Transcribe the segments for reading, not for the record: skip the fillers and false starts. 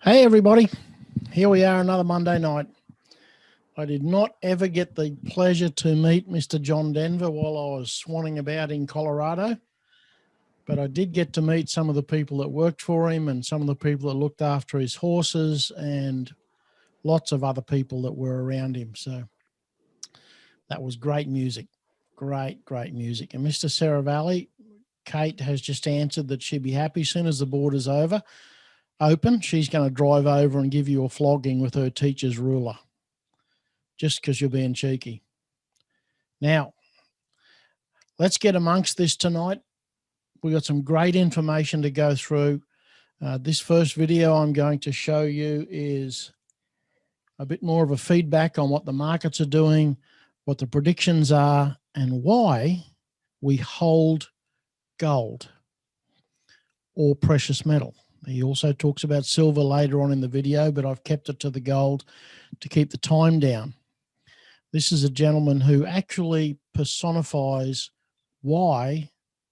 Hey everybody, here we are another Monday night. I did not ever get the pleasure to meet Mr. John Denver while I was swanning about in Colorado, but I did get to meet some of the people that worked for him and some of the people that looked after his horses and lots of other people that were around him. So that was great music, great music. And Mr. Saravalli, Kate has just answered that she'd be happy as soon as the border's open, she's going to drive over and give you a flogging with her teacher's ruler, just because you're being cheeky. Now, let's get amongst this tonight. We've got some great information to go through. This first video I'm going to show you is a bit more of a feedback on what the markets are doing, what the predictions are, and why we hold gold or precious metal. He also talks about silver later on in the video, but I've kept it to the gold to keep the time down. This is a gentleman who actually personifies why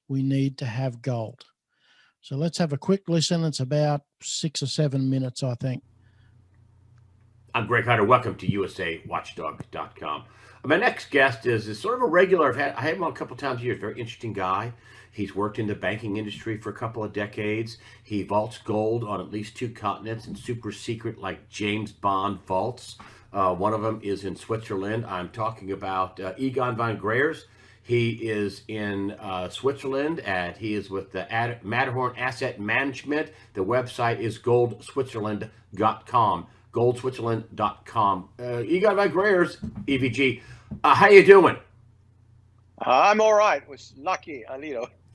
we need to have gold. So let's have a quick listen. It's about 6 or 7 minutes, I think. I'm Greg Hunter. Welcome to USAWatchdog.com. My next guest is sort of a regular. I had him on a couple times a year. Very interesting guy. He's worked in the banking industry for a couple of decades. He vaults gold on at least 2 continents and super secret, like James Bond vaults. One of them is in Switzerland. I'm talking about Egon van Greyers. He is in Switzerland. He is with the Matterhorn Asset Management. The website is goldswitzerland.com. goldswitzerland.com. Egon van Greyers, EVG. How you doing? I'm all right. Was lucky,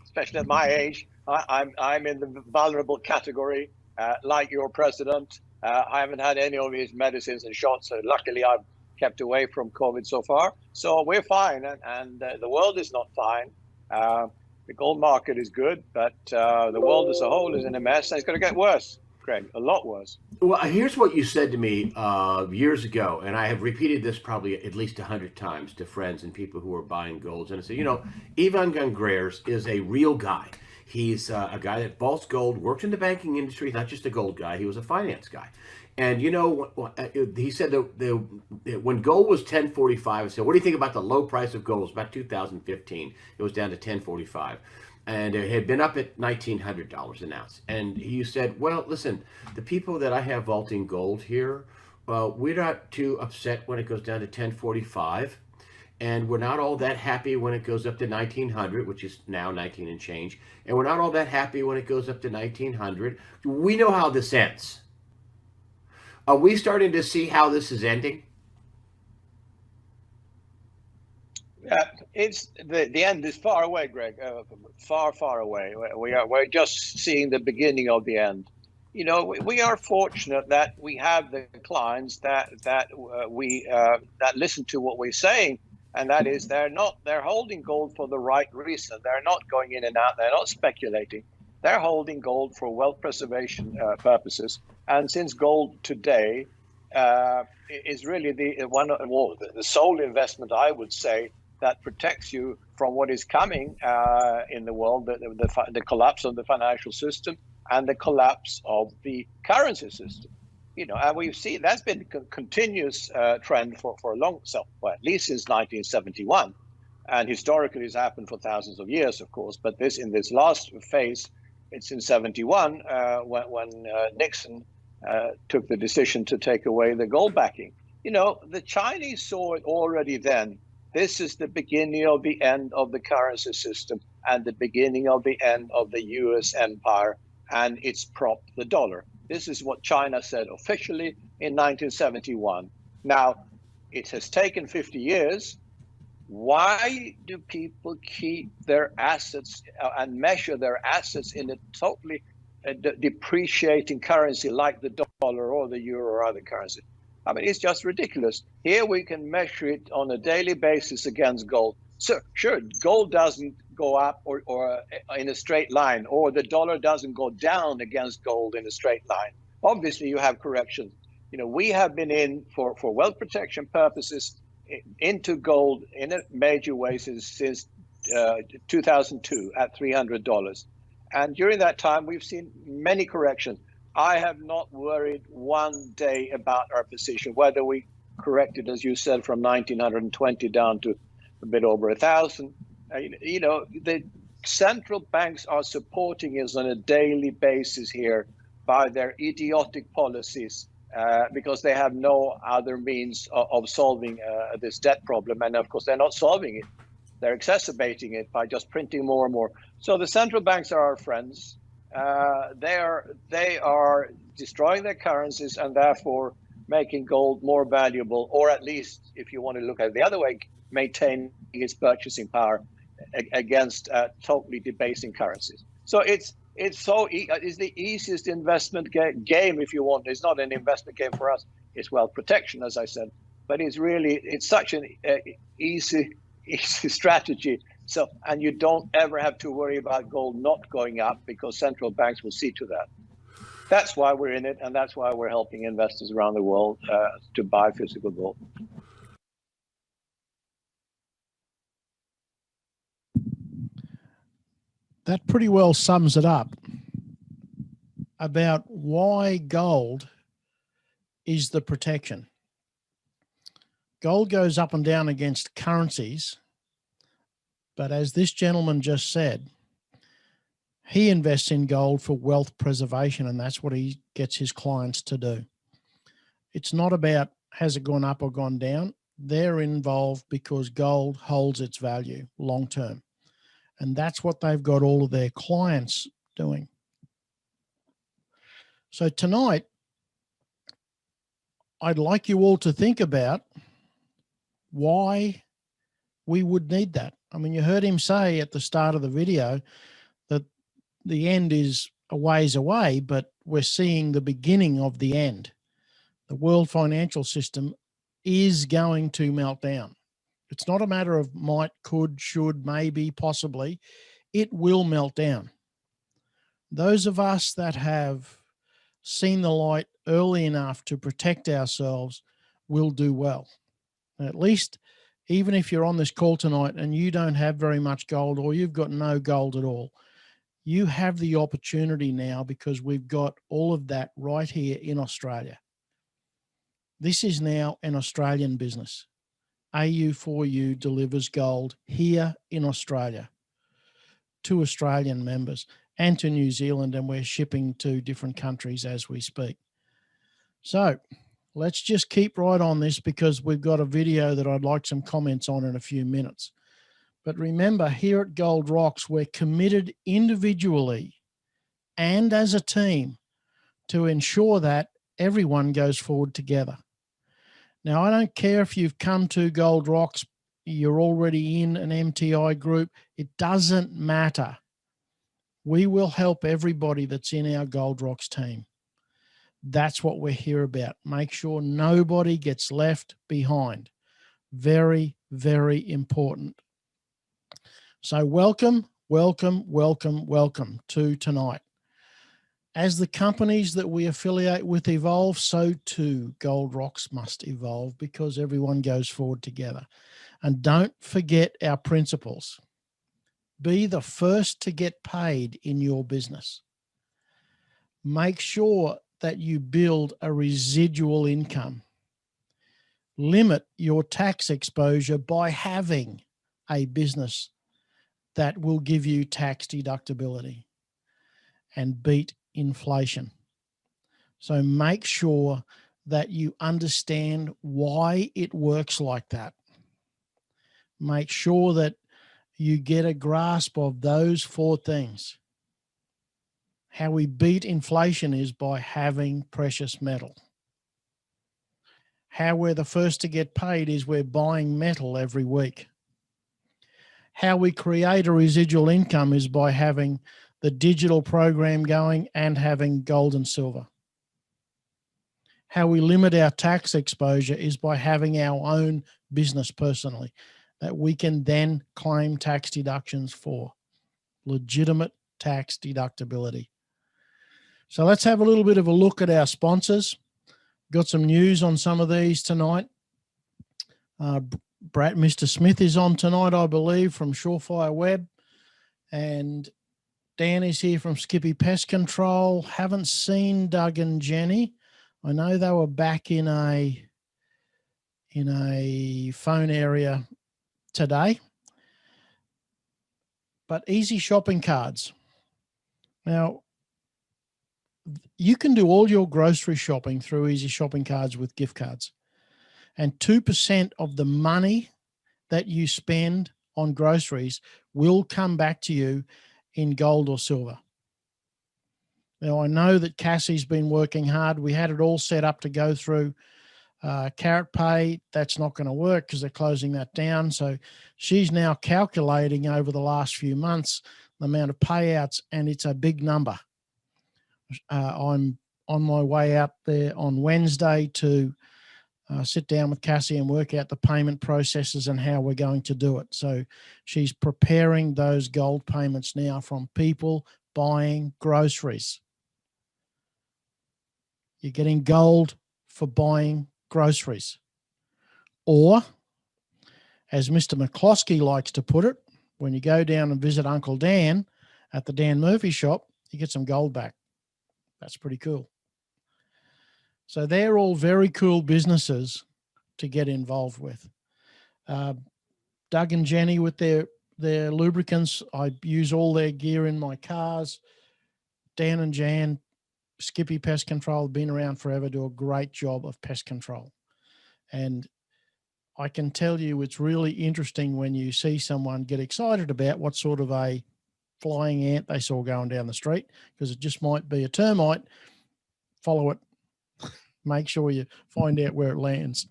especially at my age. I'm in the vulnerable category, like your president. I haven't had any of his medicines and shots, so luckily I've kept away from COVID so far. So we're fine, and the world is not fine. The gold market is good, but the world as a whole is in a mess, and it's going to get worse, Craig, a lot worse. Well, here's what you said to me years ago, and I have repeated this probably at least 100 times to friends and people who are buying golds. And I said, Egon van Greyers is a real guy. He's a guy that vaults gold, worked in the banking industry, not just a gold guy. He was a finance guy. And, he said that when gold was 1045, I said, what do you think about the low price of gold? It was about 2015. It was down to 1045. And it had been up at $1,900 an ounce. And he said, well, listen, the people that I have vaulting gold here, we're not too upset when it goes down to 1045. And we're not all that happy when it goes up to 1900, which is now 19 and change. And we're not all that happy when it goes up to 1900. We know how this ends. Are we starting to see how this is ending? It's the end is far away, Greg. Far away. We're just seeing the beginning of the end. We are fortunate that we have the clients that listen to what we're saying, and that is they're holding gold for the right reason. They're not going in and out. They're not speculating. They're holding gold for wealth preservation purposes. And since gold today is really the sole investment, I would say, that protects you from what is coming in the world, the collapse of the financial system and the collapse of the currency system. And we've seen that's been a continuous trend for a at least since 1971. And historically, it's happened for thousands of years, of course. But in this last phase, it's in 71 when Nixon took the decision to take away the gold backing. The Chinese saw it already then. This is the beginning of the end of the currency system and the beginning of the end of the US empire and its prop, the dollar. This is what China said officially in 1971. Now, it has taken 50 years. Why do people keep their assets and measure their assets in a totally depreciating currency like the dollar or the euro or other currency? I mean, it's just ridiculous. Here we can measure it on a daily basis against gold. So sure, gold doesn't go up or in a straight line, or the dollar doesn't go down against gold in a straight line. Obviously, you have corrections. We have been in for wealth protection purposes into gold in a major way since 2002 at $300. And during that time, we've seen many corrections. I have not worried one day about our position, whether we corrected, as you said, from 1920 down to a bit over 1,000. The central banks are supporting us on a daily basis here by their idiotic policies because they have no other means of solving this debt problem. And of course, they're not solving it. They're exacerbating it by just printing more and more. So the central banks are our friends. They are destroying their currencies and therefore making gold more valuable, or at least, if you want to look at it the other way, maintaining its purchasing power against totally debasing currencies. So it's the easiest investment game, if you want. It's not an investment game for us. It's wealth protection, as I said, but it's such an easy strategy. So, and you don't ever have to worry about gold not going up because central banks will see to that. That's why we're in it, and that's why we're helping investors around the world to buy physical gold. That pretty well sums it up about why gold is the protection. Gold goes up and down against currencies, but as this gentleman just said, he invests in gold for wealth preservation, and that's what he gets his clients to do. It's not about has it gone up or gone down. They're involved because gold holds its value long term. And that's what they've got all of their clients doing. So tonight, I'd like you all to think about why we would need that. I mean, you heard him say at the start of the video that the end is a ways away, but we're seeing the beginning of the end. The world financial system is going to melt down. It's not a matter of might, could, should, maybe, possibly. It will melt down. Those of us that have seen the light early enough to protect ourselves will do well. At least, even if you're on this call tonight and you don't have very much gold or you've got no gold at all, you have the opportunity now because we've got all of that right here in Australia. This is now an Australian business. AU4U delivers gold here in Australia to Australian members and to New Zealand, and we're shipping to different countries as we speak. So let's just keep right on this because we've got a video that I'd like some comments on in a few minutes. But remember, here at Gold Rocks, we're committed individually and as a team to ensure that everyone goes forward together. Now, I don't care if you've come to Gold Rocks, you're already in an MTI group. It doesn't matter. We will help everybody that's in our Gold Rocks team. That's what we're here about. Make sure nobody gets left behind. Very, very important. So welcome, welcome, welcome, welcome to tonight. As the companies that we affiliate with evolve, so too Gold Rocks must evolve because everyone goes forward together. And don't forget our principles. Be the first to get paid in your business. Make sure that you build a residual income. Limit your tax exposure by having a business that will give you tax deductibility and beat inflation. So make sure that you understand why it works like that. Make sure that you get a grasp of those four things. How we beat inflation is by having precious metal. How we're the first to get paid is we're buying metal every week. How we create a residual income is by having the digital program going and having gold and silver. How we limit our tax exposure is by having our own business personally that we can then claim tax deductions for. Legitimate tax deductibility. So let's have a little bit of a look at our sponsors. Got some news on some of these tonight. Mr. Smith is on tonight, I believe, from Surefire Web. And Dan is here from Skippy Pest Control. Haven't seen Doug and Jenny. I know they were back in a phone area today. But easy shopping cards. Now, you can do all your grocery shopping through easy shopping cards with gift cards. And 2% of the money that you spend on groceries will come back to you in gold or silver. Now, I know that Cassie's been working hard. We had it all set up to go through Carrot Pay. That's not going to work because they're closing that down. So she's now calculating over the last few months the amount of payouts, and it's a big number. I'm on my way out there on Wednesday to sit down with Cassie and work out the payment processes and how we're going to do it. So she's preparing those gold payments now from people buying groceries. You're getting gold for buying groceries. Or, as Mr. McCloskey likes to put it, when you go down and visit Uncle Dan at the Dan Murphy shop, you get some gold back. That's pretty cool. So they're all very cool businesses to get involved with. Doug and Jenny with their lubricants, I use all their gear in my cars. Dan and Jan, Skippy Pest Control, have been around forever, do a great job of pest control. And I can tell you it's really interesting when you see someone get excited about what sort of a flying ant they saw going down the street, because it just might be a termite. Follow it. Make sure you find out where it lands.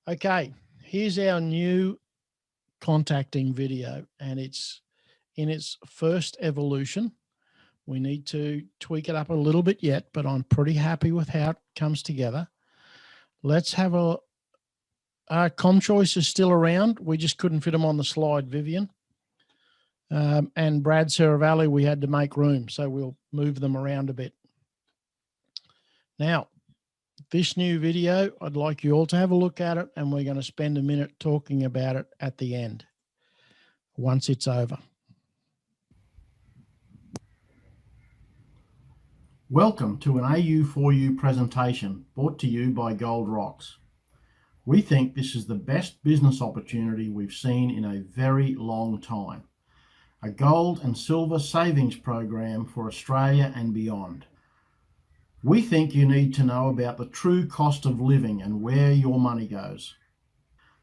Okay, here's our new contacting video, and it's in its first evolution. We need to tweak it up a little bit yet, but I'm pretty happy with how it comes together. Let's have a ComChoice is still around. We just couldn't fit them on the slide, Vivian. And Brad Saravalli, we had to make room, so we'll move them around a bit. Now, this new video, I'd like you all to have a look at it, and we're going to spend a minute talking about it at the end, once it's over. Welcome to an AU4U presentation brought to you by Gold Rocks. We think this is the best business opportunity we've seen in a very long time. A gold and silver savings program for Australia and beyond. We think you need to know about the true cost of living and where your money goes.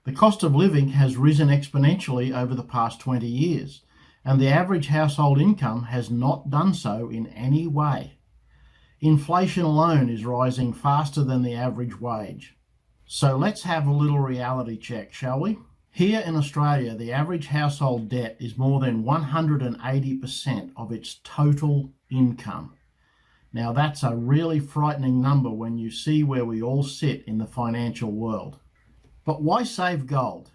The cost of living has risen exponentially over the past 20 years, and the average household income has not done so in any way. Inflation alone is rising faster than the average wage. So let's have a little reality check, shall we? Here in Australia, the average household debt is more than 180% of its total income. Now that's a really frightening number when you see where we all sit in the financial world. But why save gold?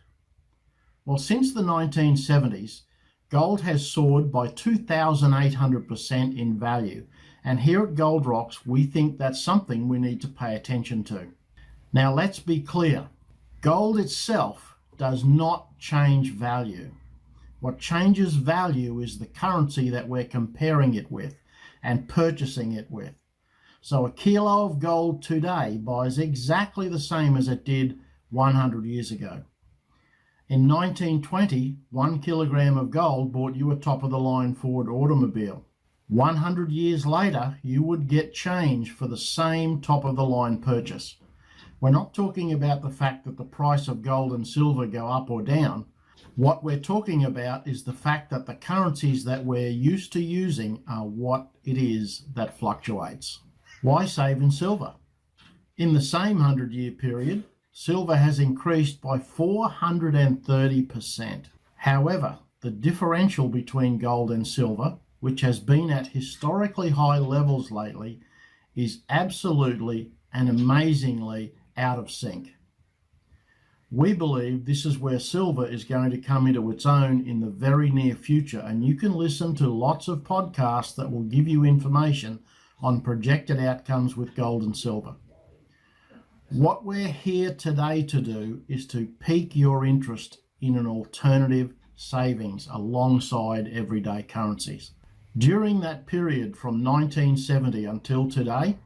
Well, since the 1970s, gold has soared by 2,800% in value. And here at Gold Rocks, we think that's something we need to pay attention to. Now let's be clear. Gold itself does not change value. What changes value is the currency that we're comparing it with and purchasing it with. So a kilo of gold today buys exactly the same as it did 100 years ago. In 1920, 1 kilogram of gold bought you a top-of-the-line Ford automobile. 100 years later, you would get change for the same top-of-the-line purchase. We're not talking about the fact that the price of gold and silver go up or down. What we're talking about is the fact that the currencies that we're used to using are what it is that fluctuates. Why save in silver? In the same 100-year period, silver has increased by 430%. However, the differential between gold and silver, which has been at historically high levels lately, is absolutely and amazingly out of sync. We believe this is where silver is going to come into its own in the very near future, and you can listen to lots of podcasts that will give you information on projected outcomes with gold and silver. What we're here today to do is to pique your interest in an alternative savings alongside everyday currencies. During that period from 1970 until today,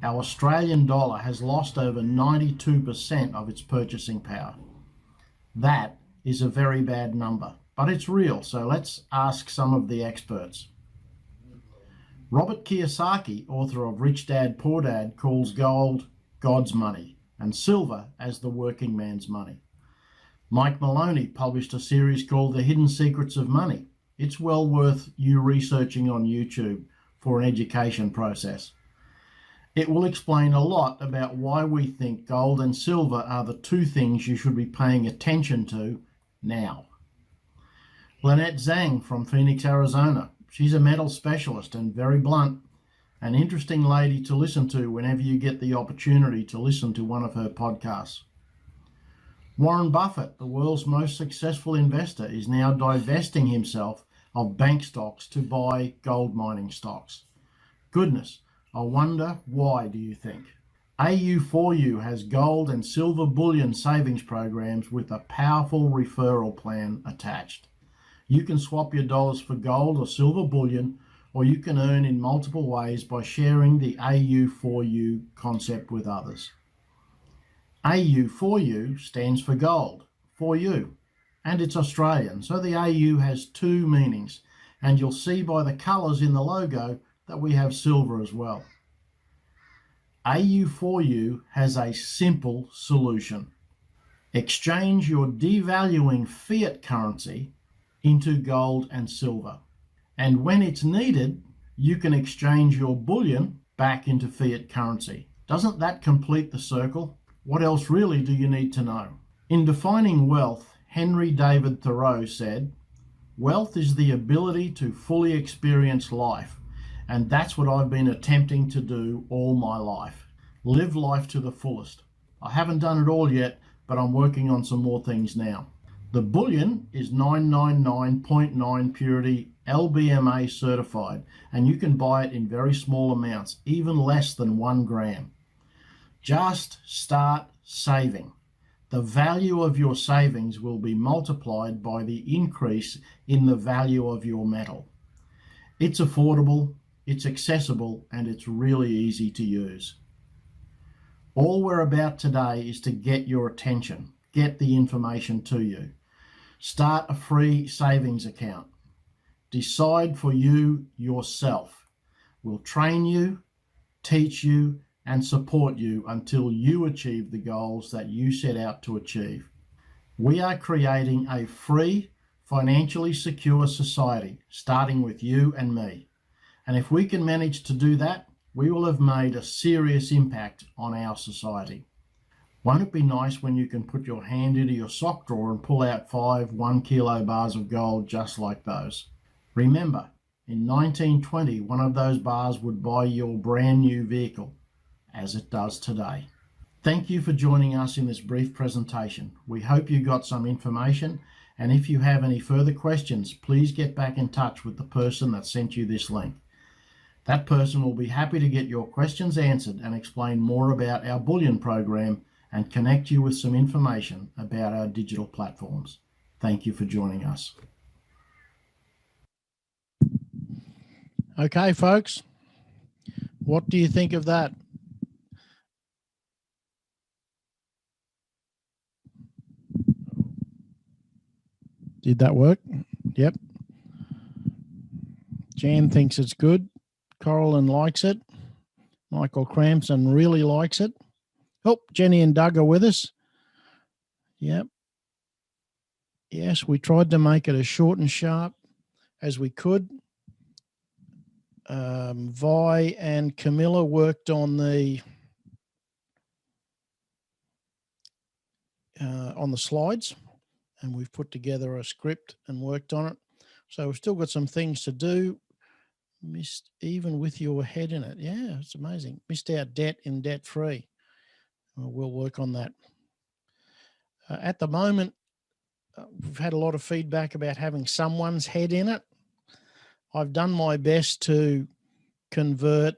our Australian dollar has lost over 92% of its purchasing power. That is a very bad number, but it's real, so let's ask some of the experts. Robert Kiyosaki, author of Rich Dad, Poor Dad, calls gold God's money and silver as the working man's money. Mike Maloney published a series called The Hidden Secrets of Money. It's well worth you researching on YouTube for an education process. It will explain a lot about why we think gold and silver are the two things you should be paying attention to now. Lynette Zhang from Phoenix, Arizona. She's a metal specialist and very blunt. An interesting lady to listen to whenever you get the opportunity to listen to one of her podcasts. Warren Buffett, the world's most successful investor, is now divesting himself of bank stocks to buy gold mining stocks. Goodness, I wonder why, do you think? AU4U has gold and silver bullion savings programs with a powerful referral plan attached. You can swap your dollars for gold or silver bullion, or you can earn in multiple ways by sharing the AU4U concept with others. AU4U stands for gold, for you, and it's Australian, so the AU has two meanings, and you'll see by the colours in the logo that we have silver as well. AU4U has a simple solution. Exchange your devaluing fiat currency into gold and silver, and when it's needed, you can exchange your bullion back into fiat currency. Doesn't that complete the circle? What else really do you need to know? In defining wealth, Henry David Thoreau said, "Wealth is the ability to fully experience life, and that's what I've been attempting to do all my life. Live life to the fullest. I haven't done it all yet, but I'm working on some more things now." The bullion is 999.9 purity LBMA certified, and you can buy it in very small amounts, even less than 1 gram. Just start saving. The value of your savings will be multiplied by the increase in the value of your metal. It's affordable, it's accessible, and it's really easy to use. All we're about today is to get your attention, get the information to you. Start a free savings account. Decide for you yourself. We'll train you, teach you, and support you until you achieve the goals that you set out to achieve. We are creating a free, financially secure society, starting with you and me. And if we can manage to do that, we will have made a serious impact on our society. Won't it be nice when you can put your hand into your sock drawer and pull out 5 1-kilo bars of gold just like those? Remember, in 1920, one of those bars would buy your brand new vehicle, as it does today. Thank you for joining us in this brief presentation. We hope you got some information, and if you have any further questions, please get back in touch with the person that sent you this link. That person will be happy to get your questions answered and explain more about our bullion program and connect you with some information about our digital platforms. Thank you for joining us. Okay, folks, what do you think of that? Did that work? Yep. Jan thinks it's good. Coralyn likes it. Michael Crampson really likes it. Oh, Jenny and Doug are with us. Yep. Yes, we tried to make it as short and sharp as we could. Vi and Camilla worked on the slides, and we've put together a script and worked on it. So we've still got some things to do. Missed even with your head in it. Yeah, it's amazing. Missed out debt in debt free. We'll work on that. At the moment, we've had a lot of feedback about having someone's head in it. I've done my best to convert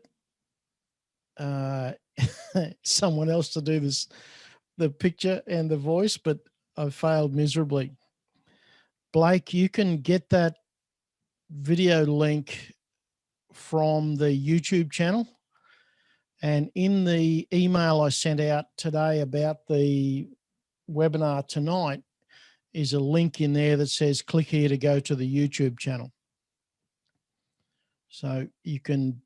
someone else to do this, the picture and the voice, but I've failed miserably. Blake, you can get that video link from the YouTube channel. And in the email I sent out today about the webinar tonight is a link in there that says click here to go to the YouTube channel. So you can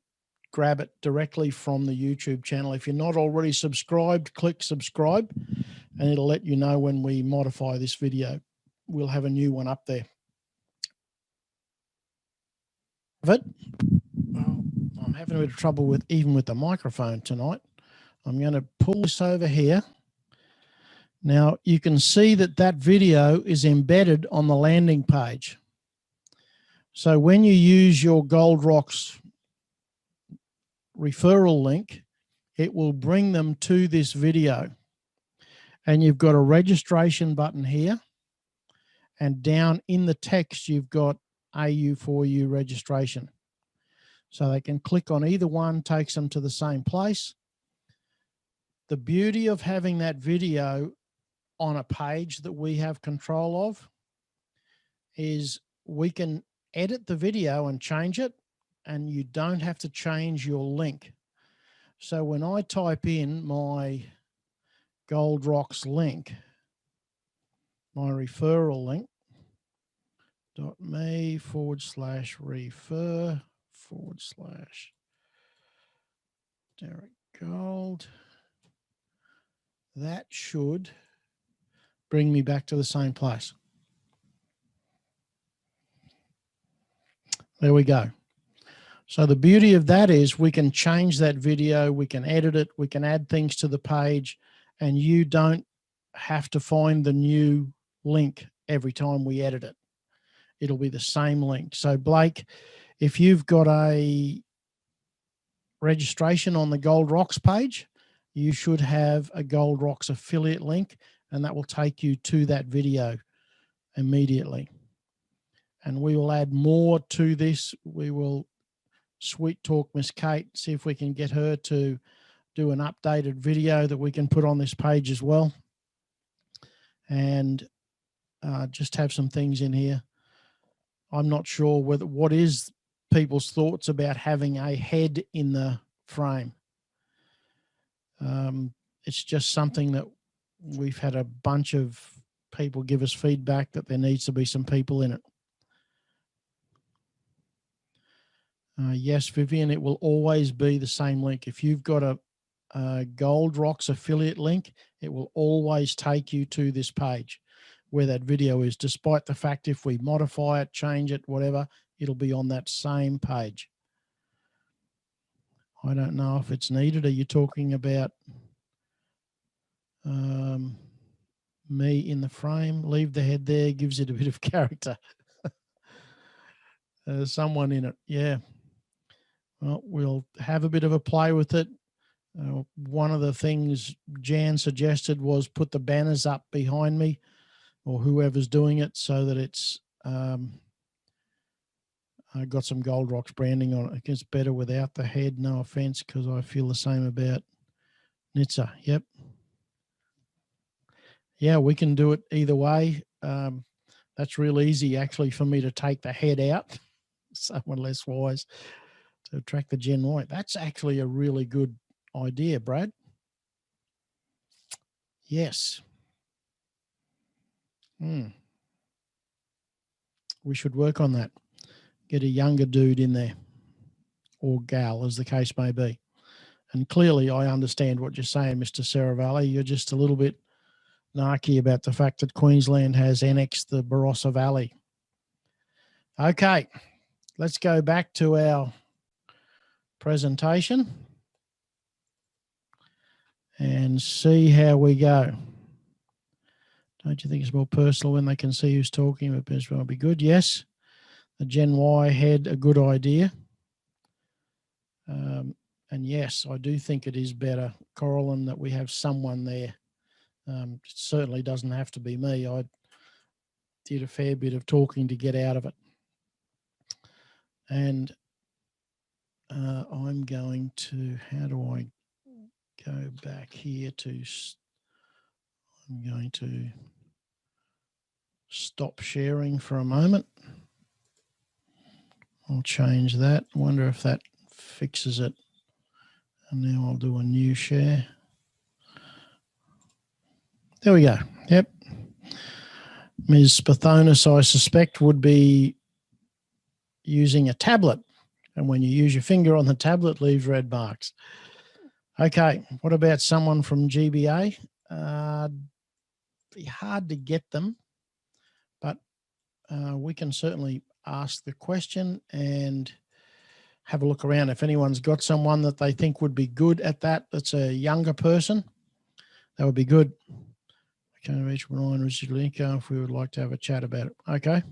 grab it directly from the YouTube channel. If you're not already subscribed, click subscribe and it'll let you know when we modify this video. We'll have a new one up there. But well, I'm having a bit of trouble with even with the microphone tonight. I'm going to pull this over here. Now you can see that that video is embedded on the landing page. So when you use your Gold Rocks referral link, it will bring them to this video. And you've got a registration button here. And down in the text, you've got AU4U registration. So they can click on either one, takes them to the same place. The beauty of having that video on a page that we have control of is we can edit the video and change it, and you don't have to change your link. So when I type in my Gold Rocks link, my referral link, .me/refer/Derek Gold, that should bring me back to the same place. There we go. So the beauty of that is we can change that video, we can edit it, we can add things to the page, and you don't have to find the new link every time we edit it. It'll be the same link. So Blake, if you've got a registration on the Gold Rocks page, you should have a Gold Rocks affiliate link, and that will take you to that video immediately. And we will add more to this. We will sweet talk Miss Kate, see if we can get her to do an updated video that we can put on this page as well. And just have some things in here. I'm not sure what is people's thoughts about having a head in the frame. It's just something that we've had a bunch of people give us feedback that there needs to be some people in it. Yes, Vivian, it will always be the same link. If you've got a Gold Rocks affiliate link, it will always take you to this page where that video is, despite the fact if we modify it, change it, whatever, it'll be on that same page. I don't know if it's needed. Are you talking about me in the frame? Leave the head there, gives it a bit of character. Someone in it, yeah. Well, we'll have a bit of a play with it. One of the things Jan suggested was put the banners up behind me or whoever's doing it so that it's I got some Gold Rocks branding on it. It gets better without the head, no offense, because I feel the same about Nitsa. Yep. Yeah, we can do it either way. That's real easy actually for me to take the head out. Someone less wise to attract the Gen Y. That's actually a really good idea, Brad. Yes. We should work on that. Get a younger dude in there, or gal, as the case may be. And clearly I understand what you're saying, Mr. Saravalli. You're just a little bit narky about the fact that Queensland has annexed the Barossa Valley. Okay, let's go back to our presentation and see how we go. Don't you think it's more personal when they can see who's talking? But this will be good. Yes, the Gen Y had a good idea. And yes, I do think it is better, Coraline, that we have someone there. It certainly doesn't have to be me. I did a fair bit of talking to get out of it. And I'm going to, how do I go back here to, I'm going to stop sharing for a moment. I'll change that. I wonder if that fixes it. And now I'll do a new share. There we go. Yep. Ms. Spathonis, I suspect, would be using a tablet. And when you use your finger on the tablet, leaves red marks. Okay. What about someone from GBA? Be hard to get them, but we can certainly ask the question and have a look around. If anyone's got someone that they think would be good at that, that's a younger person, that would be good. Okay, reach Ryan residual income if we would like to have a chat about it. Okay.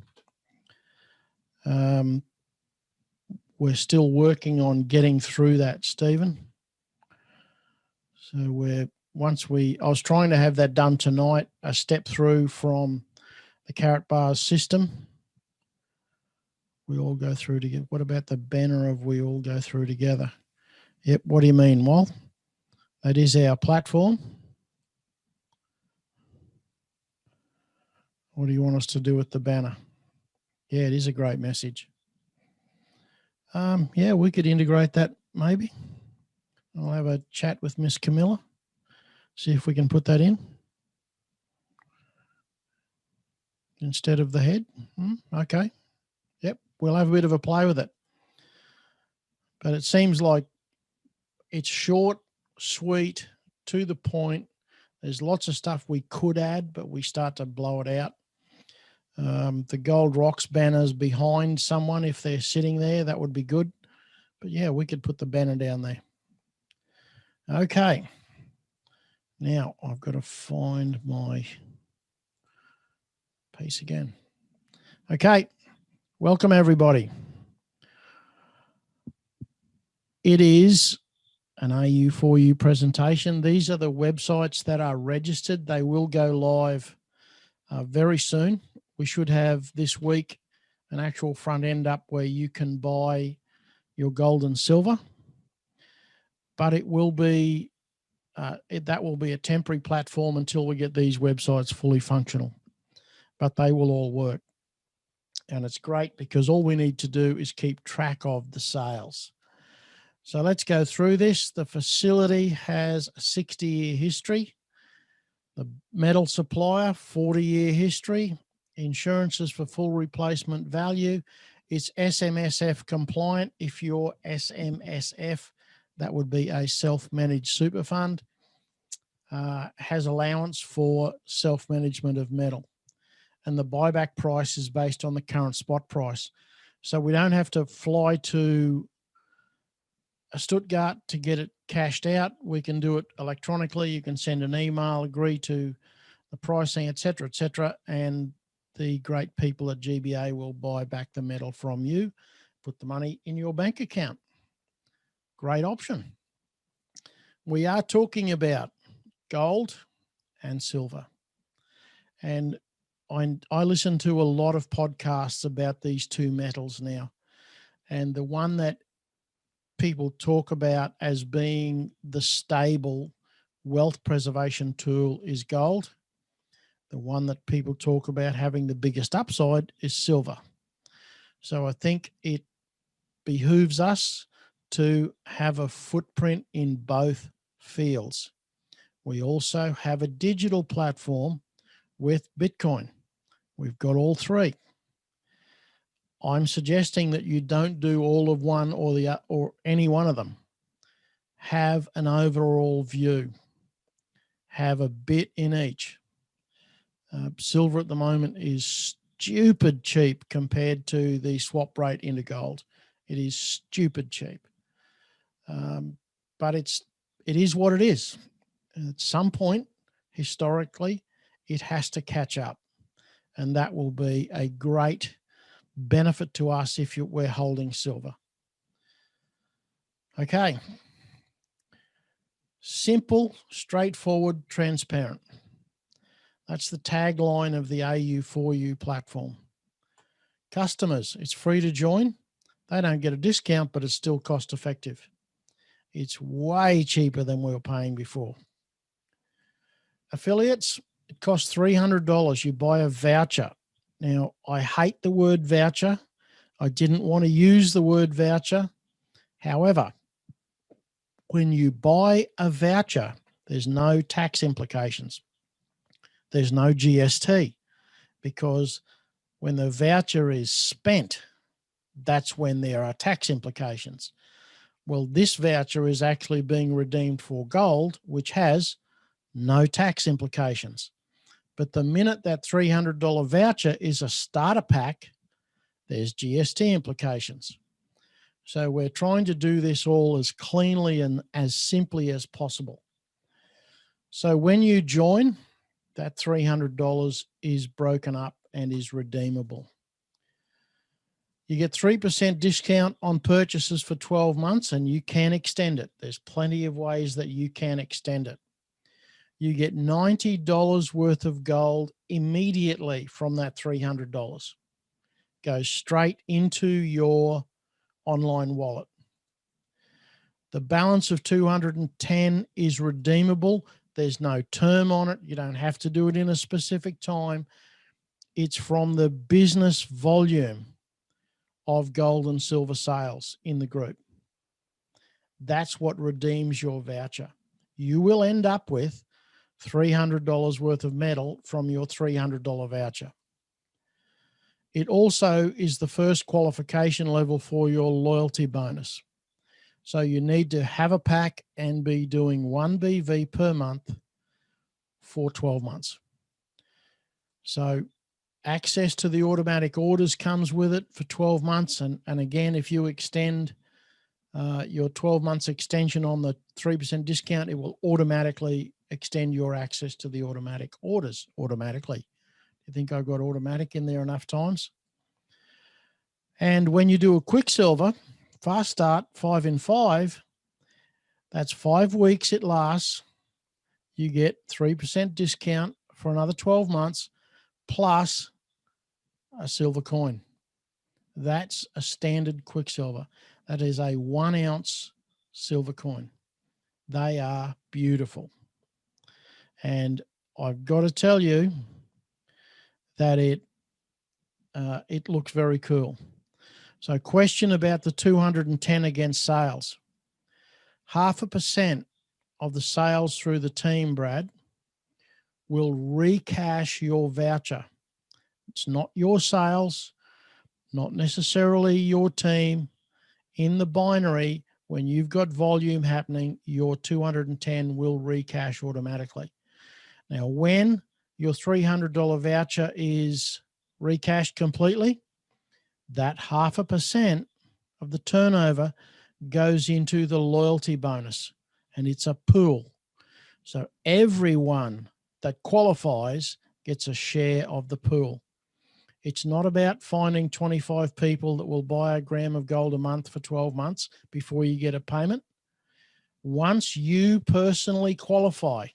We're still working on getting through that, Stephen. So I was trying to have that done tonight, a step through from the Carrot Bars system. We all go through together. What about the banner of we all go through together? Yep. What do you mean, Wal? That is our platform. What do you want us to do with the banner? Yeah, it is a great message. Yeah, we could integrate that maybe. I'll have a chat with Miss Camilla, see if we can put that in instead of the head. Okay. Yep, we'll have a bit of a play with it. But it seems like it's short, sweet, to the point. There's lots of stuff we could add, but we start to blow it out. The Gold Rocks banners behind someone, if they're sitting there, that would be good. But yeah, we could put the banner down there. Okay. Now I've got to find my piece again. Okay. Welcome, everybody. It is an AU4U presentation. These are the websites that are registered. They will go live very soon. We should have this week an actual front end up where you can buy your gold and silver. But it will be, that will be a temporary platform until we get these websites fully functional. But they will all work. And it's great because all we need to do is keep track of the sales. So let's go through this. The facility has a 60-year history. The metal supplier, 40-year history. Insurances for full replacement value. It's SMSF compliant. If you're SMSF, that would be a self-managed super fund. Has allowance for self-management of metal. And the buyback price is based on the current spot price. So we don't have to fly to Stuttgart to get it cashed out. We can do it electronically. You can send an email, agree to the pricing, et cetera, and the great people at GBA will buy back the metal from you, put the money in your bank account. Great option. We are talking about gold and silver. And I listen to a lot of podcasts about these two metals now. And the one that people talk about as being the stable wealth preservation tool is gold. The one that people talk about having the biggest upside is silver. So I think it behooves us to have a footprint in both fields. We also have a digital platform with Bitcoin. We've got all three. I'm suggesting that you don't do all of one or any one of them. Have an overall view. Have a bit in each. Silver at the moment is stupid cheap compared to the swap rate into gold. It is stupid cheap. But it is what it is. At some point, historically, it has to catch up. And that will be a great benefit to us if we're holding silver. Okay. Simple, straightforward, transparent. That's the tagline of the AU4U platform. Customers, it's free to join. They don't get a discount, but it's still cost effective. It's way cheaper than we were paying before. Affiliates, it costs $300. You buy a voucher. Now, I hate the word voucher. I didn't want to use the word voucher. However, when you buy a voucher, there's no tax implications. There's no GST, because when the voucher is spent, that's when there are tax implications. Well, this voucher is actually being redeemed for gold, which has no tax implications. But the minute that $300 voucher is a starter pack, there's GST implications. So we're trying to do this all as cleanly and as simply as possible. So when you join, that $300 is broken up and is redeemable. You get 3% discount on purchases for 12 months, and you can extend it. There's plenty of ways that you can extend it. You get $90 worth of gold immediately from that $300. Goes straight into your online wallet. The balance of 210 is redeemable. There's no term on it. You don't have to do it in a specific time. It's from the business volume of gold and silver sales in the group. That's what redeems your voucher. You will end up with $300 worth of metal from your $300 voucher. It also is the first qualification level for your loyalty bonus. So you need to have a pack and be doing 1 BV per month for 12 months. So access to the automatic orders comes with it for 12 months. And again, if you extend your 12 months extension on the 3% discount, it will automatically extend your access to the automatic orders automatically. You think I got automatic in there enough times? And when you do a Quicksilver, fast start 5 in 5, that's 5 weeks it lasts. You get 3% discount for another 12 months plus a silver coin. That's a standard Quicksilver. That is a 1 ounce silver coin. They are beautiful. And I've got to tell you that it looks very cool. So question about the 210 against sales. 0.5% of the sales through the team, Brad, will recash your voucher. It's not your sales, not necessarily your team. In the binary, when you've got volume happening, your 210 will recash automatically. Now, when your $300 voucher is recashed completely, that 0.5% of the turnover goes into the loyalty bonus, and it's a pool. So everyone that qualifies gets a share of the pool. It's not about finding 25 people that will buy a gram of gold a month for 12 months before you get a payment. Once you personally qualify,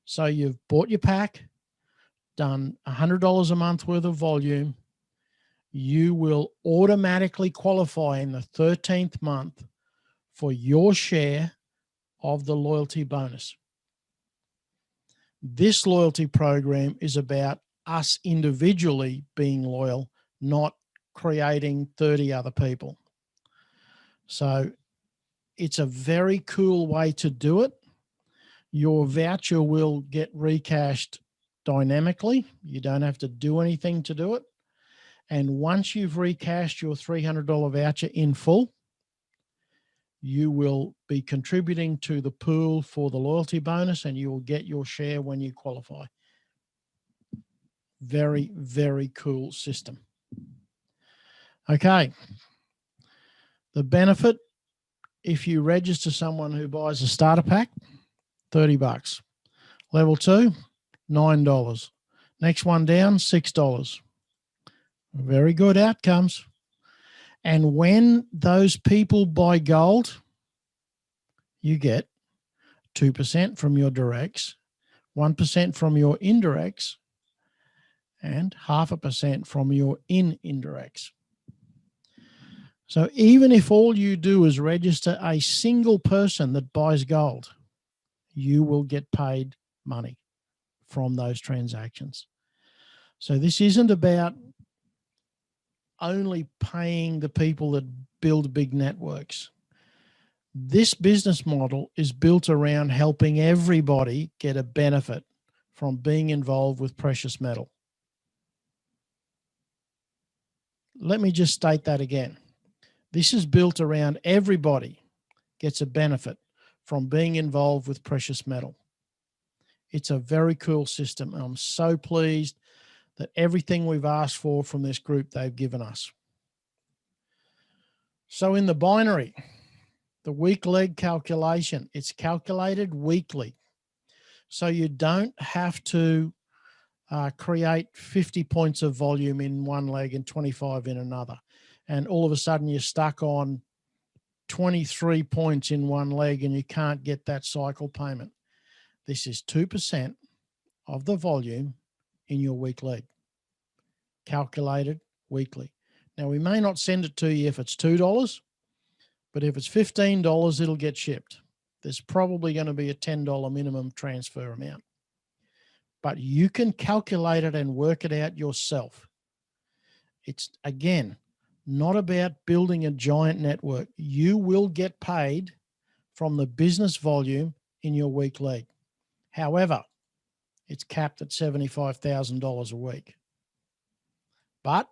so you've bought your pack, done $100 a month worth of volume, you will automatically qualify in the 13th month for your share of the loyalty bonus. This loyalty program is about us individually being loyal, not creating 30 other people. So it's a very cool way to do it. Your voucher will get recashed dynamically. You don't have to do anything to do it. And once you've recashed your $300 voucher in full, you will be contributing to the pool for the loyalty bonus, and you will get your share when you qualify. Very, very cool system. Okay. The benefit, if you register someone who buys a starter pack, $30. Level 2, $9. Next one down, $6. Very good outcomes. And when those people buy gold, you get 2% from your directs, 1% from your indirects, and 0.5% from your indirects. So even if all you do is register a single person that buys gold, you will get paid money from those transactions. So this isn't about only paying the people that build big networks. This business model is built around helping everybody get a benefit from being involved with precious metal. Let me just state that again. This is built around everybody gets a benefit from being involved with precious metal. It's a very cool system, and I'm so pleased that everything we've asked for from this group, they've given us. So in the binary, the weak leg calculation, it's calculated weekly. So you don't have to create 50 points of volume in one leg and 25 in another. And all of a sudden you're stuck on 23 points in one leg and you can't get that cycle payment. This is 2% of the volume in your weak leg, calculated weekly. Now, we may not send it to you if it's $2, but if it's $15, it'll get shipped. There's probably going to be a $10 minimum transfer amount. But you can calculate it and work it out yourself. It's, again, not about building a giant network. You will get paid from the business volume in your weak leg. However, it's capped at $75,000 a week. But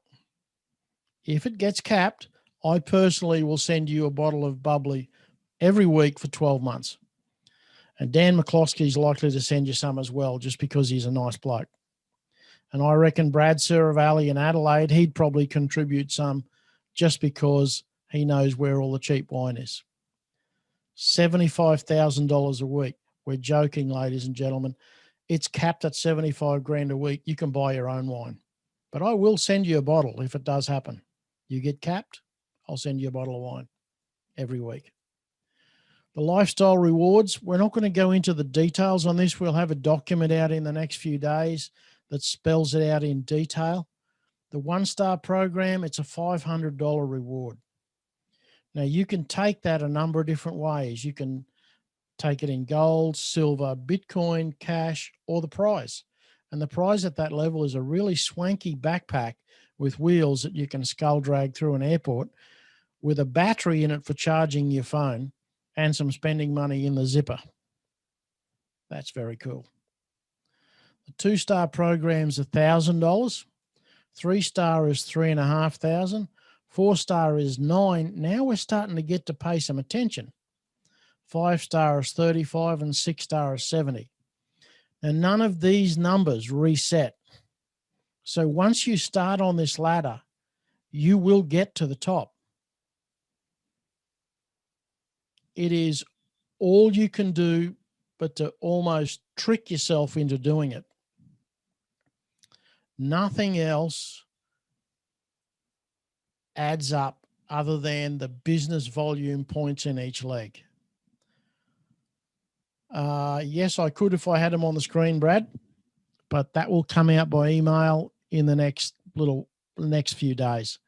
if it gets capped, I personally will send you a bottle of bubbly every week for 12 months. And Dan McCloskey is likely to send you some as well, just because he's a nice bloke. And I reckon Brad Seravalli in Adelaide, he'd probably contribute some just because he knows where all the cheap wine is. $75,000 a week. We're joking, ladies and gentlemen. It's capped at 75 grand a week. You can buy your own wine. But I will send you a bottle if it does happen. You get capped, I'll send you a bottle of wine every week. The lifestyle rewards, we're not going to go into the details on this. We'll have a document out in the next few days that spells it out in detail. The one-star program, it's a $500 reward. Now, you can take that a number of different ways. You can take it in gold, silver, Bitcoin, cash, or the prize. And the prize at that level is a really swanky backpack with wheels that you can skull drag through an airport with a battery in it for charging your phone and some spending money in the zipper. That's very cool. The 2-star program's $1,000. 3-star is $3,500. 4-star is $9,000. Now we're starting to get to pay some attention. 5-star is $35,000 and 6-star is $70,000. And none of these numbers reset. So once you start on this ladder, you will get to the top. It is all you can do but to almost trick yourself into doing it. Nothing else adds up other than the business volume points in each leg. Yes, I could if I had them on the screen, Brad, but that will come out by email in the next few days.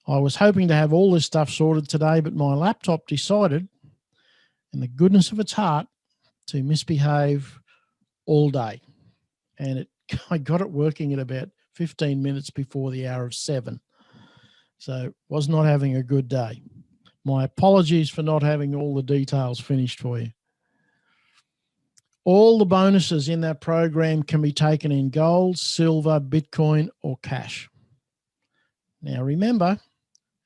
I was hoping to have all this stuff sorted today, but my laptop decided, in the goodness of its heart, to misbehave all day. And I got it working at about 15 minutes before the hour of 7. So was not having a good day. My apologies for not having all the details finished for you. All the bonuses in that program can be taken in gold, silver, Bitcoin, or cash. Now remember,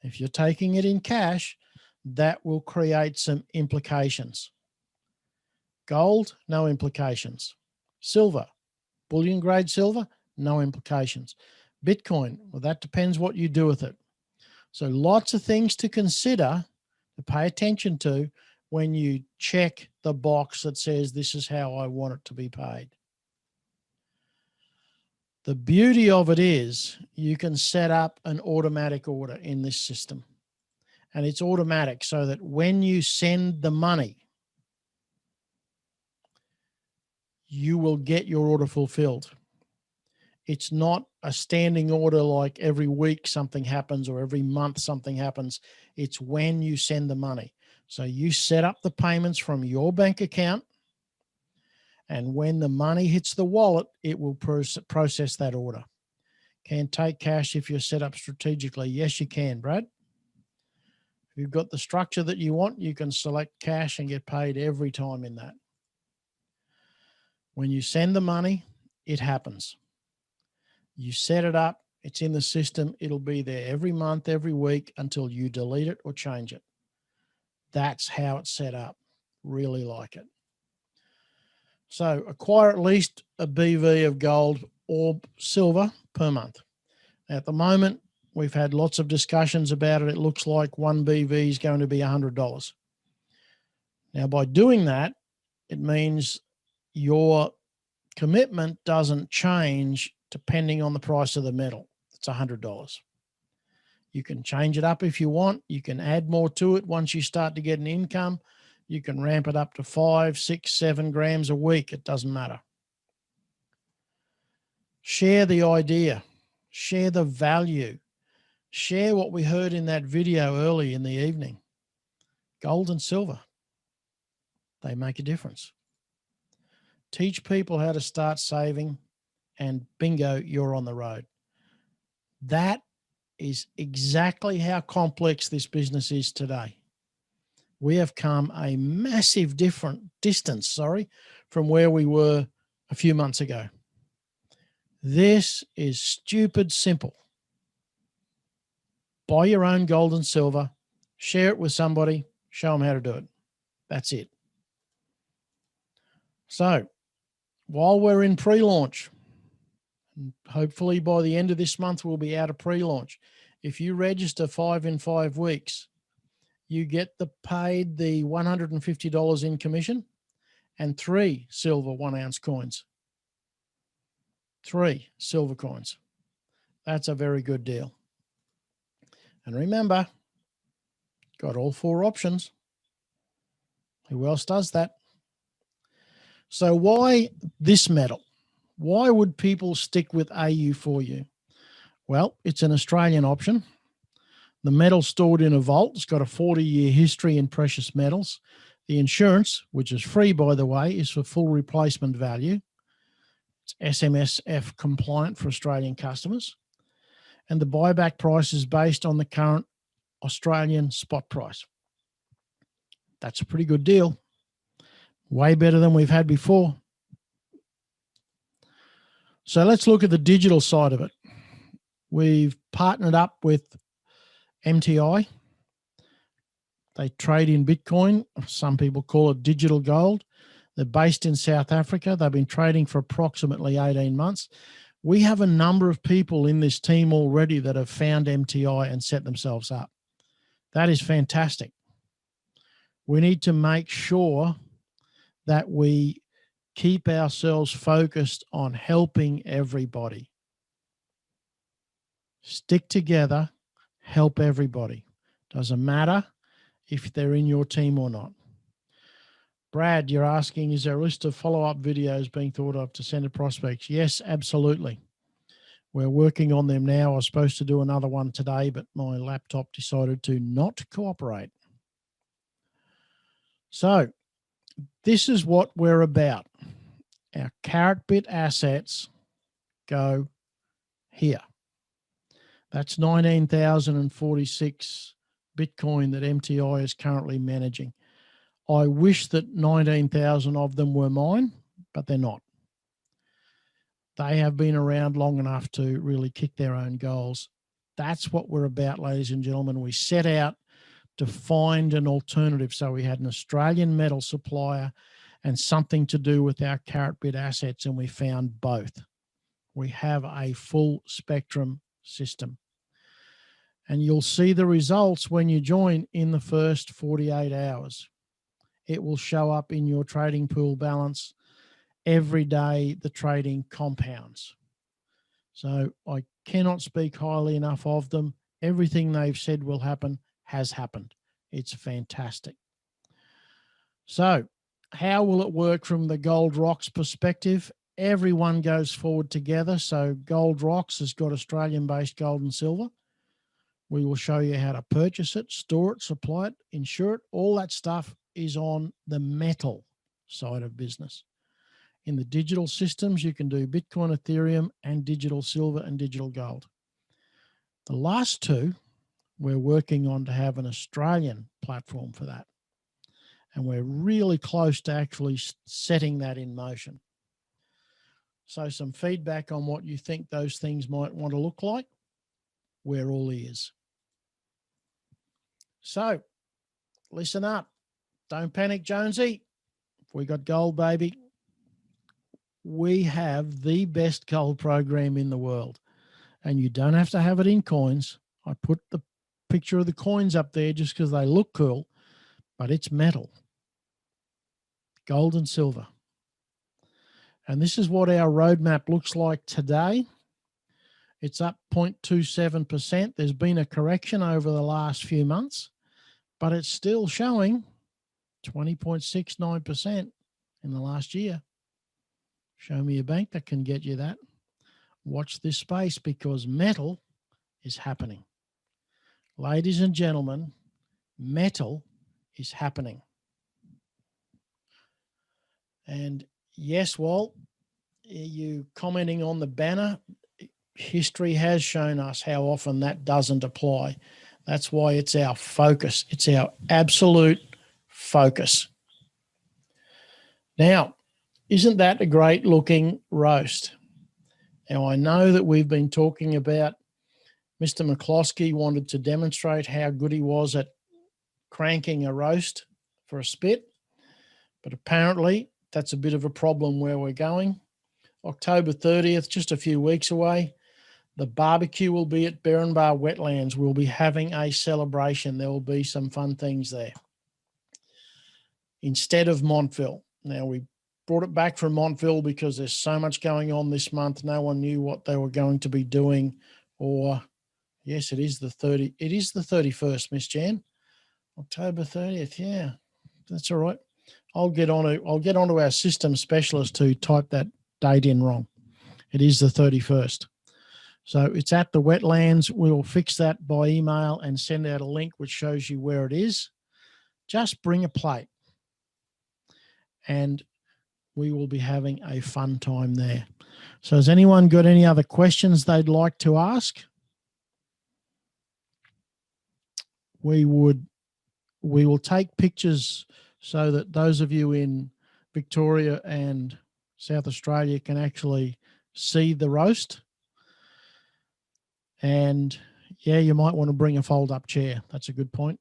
if you're taking it in cash, that will create some implications. Gold, no implications. Silver, bullion grade silver, no implications. Bitcoin, well, that depends what you do with it. So lots of things to consider, to pay attention to when you check the box that says this is how I want it to be paid. The beauty of it is you can set up an automatic order in this system. And it's automatic so that when you send the money, you will get your order fulfilled. It's not a standing order like every week something happens or every month something happens. It's when you send the money. So you set up the payments from your bank account, and when the money hits the wallet, it will process that order. Can take cash if you're set up strategically. Yes, you can, Brad. If you've got the structure that you want, you can select cash and get paid every time in that. When you send the money, it happens. You set it up, it's in the system, it'll be there every month, every week until you delete it or change it. That's how it's set up. Really like it. So acquire at least a BV of gold or silver per month. At the moment, we've had lots of discussions about it. It looks like one BV is going to be $100. Now, by doing that, it means your commitment doesn't change depending on the price of the metal. It's $100. You can change it up if you want. You can add more to it once you start to get an income. You can ramp it up to 5, 6, 7 grams a week. It doesn't matter. Share the idea. Share the value. Share what we heard in that video early in the evening. Gold and silver, they make a difference. Teach people how to start saving, and bingo, you're on the road. That is exactly how complex this business is today. We have come a massive distance from where we were a few months ago. This is stupid simple. Buy your own gold and silver, share it with somebody, show them how to do it. That's it. So while we're in pre-launch, hopefully by the end of this month, we'll be out of pre-launch. If you register 5 in 5 weeks, you get paid the $150 in commission and 3 silver 1 ounce coins. 3 silver coins. That's a very good deal. And remember, got all 4 options. Who else does that? So why this metal? Why would people stick with AU4U? Well, it's an Australian option. The metal's stored in a vault. It's got a 40-year history in precious metals. The insurance, which is free, by the way, is for full replacement value. It's SMSF compliant for Australian customers. And the buyback price is based on the current Australian spot price. That's a pretty good deal. Way better than we've had before. So let's look at the digital side of it. We've partnered up with MTI. They trade in Bitcoin. Some people call it digital gold. They're based in South Africa. They've been trading for approximately 18 months. We have a number of people in this team already that have found MTI and set themselves up. That is fantastic. We need to make sure that we keep ourselves focused on helping everybody. Stick together, help everybody. Doesn't matter if they're in your team or not. Brad, you're asking, is there a list of follow-up videos being thought of to send to prospects? Yes, absolutely. We're working on them now. I was supposed to do another one today, but my laptop decided to not cooperate. So this is what we're about. Our carat bit assets go here. That's 19,046 Bitcoin that MTI is currently managing. I wish that 19,000 of them were mine, but they're not. They have been around long enough to really kick their own goals. That's what we're about, ladies and gentlemen. We set out to find an alternative. So we had an Australian metal supplier and something to do with our carat bit assets, and we found both. We have a full spectrum system. And you'll see the results when you join in the first 48 hours. It will show up in your trading pool balance every day. The trading compounds. So I cannot speak highly enough of them. Everything they've said will happen has happened. It's fantastic. So how will it work from the Gold Rocks perspective? Everyone goes forward together. So Gold Rocks has got Australian-based gold and silver. We will show you how to purchase it, store it, supply it, insure it. All that stuff is on the metal side of business. In the digital systems, you can do Bitcoin, Ethereum, and digital silver and digital gold. The last two, we're working on to have an Australian platform for that. And we're really close to actually setting that in motion. So some feedback on what you think those things might want to look like. We're all ears. So listen up. Don't panic, Jonesy. If we got gold, baby, we have the best gold program in the world. And you don't have to have it in coins. I put the picture of the coins up there just because they look cool, but it's metal, gold and silver. And this is what our roadmap looks like today. It's up 0.27%. There's been a correction over the last few months, but it's still showing 20.69% in the last year. Show me a bank that can get you that. Watch this space because metal is happening. Ladies and gentlemen, metal is happening. And yes, Walt, you commenting on the banner, history has shown us how often that doesn't apply. That's why it's our focus. It's our absolute focus. Now, isn't that a great looking roast? Now, I know that we've been talking about Mr. McCloskey wanted to demonstrate how good he was at cranking a roast for a spit, but apparently that's a bit of a problem where we're going. October 30th, just a few weeks away, the barbecue will be at Berrinbar Wetlands. We'll be having a celebration. There will be some fun things there. Instead of Montville. Now, we brought it back from Montville because there's so much going on this month. No one knew what they were going to be doing. Or, yes, it is the 31st, Miss Jan. October 30th, yeah. That's all right. I'll get onto our system specialist to type that date in wrong. It is the 31st. So it's at the wetlands. We'll fix that by email and send out a link which shows you where it is. Just bring a plate. And we will be having a fun time there. So has anyone got any other questions they'd like to ask? We will take pictures so that those of you in Victoria and South Australia can actually see the roast. And yeah, you might want to bring a fold-up chair. That's a good point.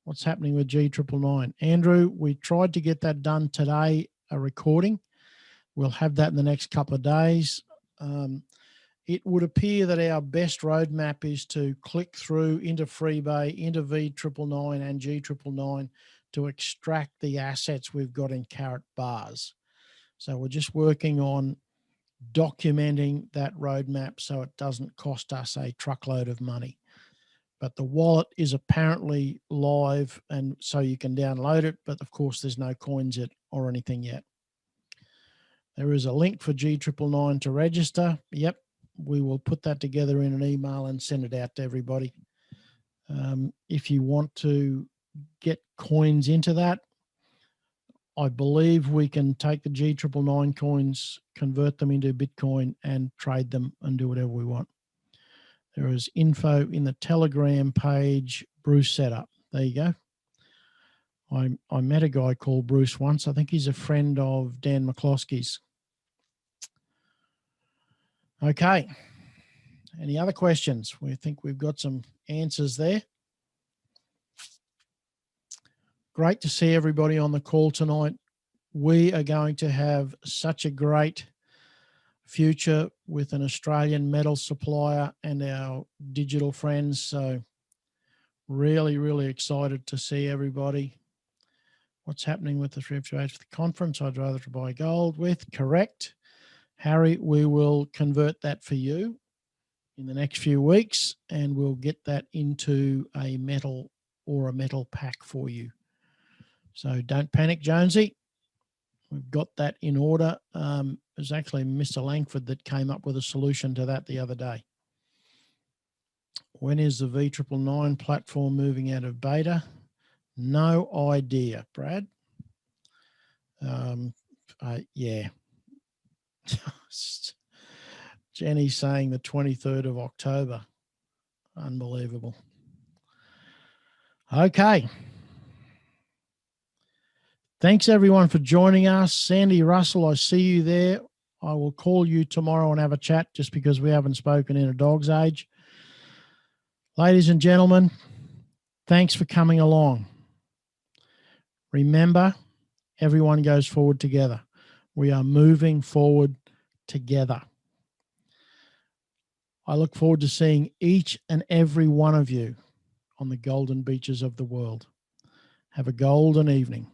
What's happening with G999? Andrew, we tried to get that done today, a recording. We'll have that in the next couple of days. It would appear that our best roadmap is to click through into Freebay, into V999 and G999 to extract the assets we've got in carat bars. So we're just working on documenting that roadmap so it doesn't cost us a truckload of money. But the wallet is apparently live, and so you can download it, but of course there's no coins or anything yet. There is a link for G999 to register. Yep, we will put that together in an email and send it out to everybody. If you want to get coins into that, I believe we can take the G999 coins, convert them into Bitcoin and trade them and do whatever we want. There is info in the Telegram page, Bruce Setup. There you go. I met a guy called Bruce once. I think he's a friend of Dan McCloskey's. Okay. Any other questions? We think we've got some answers there. Great to see everybody on the call tonight. We are going to have such a great future with an Australian metal supplier and our digital friends. So really, really excited to see everybody. What's happening with the thrift trade for the conference? I'd rather to buy gold with. Correct. Harry, we will convert that for you in the next few weeks, and we'll get that into a metal or a metal pack for you. So don't panic, Jonesy. We've got that in order. It was actually Mr. Langford that came up with a solution to that the other day. When is the V999 platform moving out of beta? No idea, Brad. Yeah. Jenny's saying the 23rd of October. Unbelievable. Okay. Thanks, everyone, for joining us. Sandy Russell, I see you there. I will call you tomorrow and have a chat just because we haven't spoken in a dog's age. Ladies and gentlemen, thanks for coming along. Remember, everyone goes forward together. We are moving forward together. I look forward to seeing each and every one of you on the golden beaches of the world. Have a golden evening.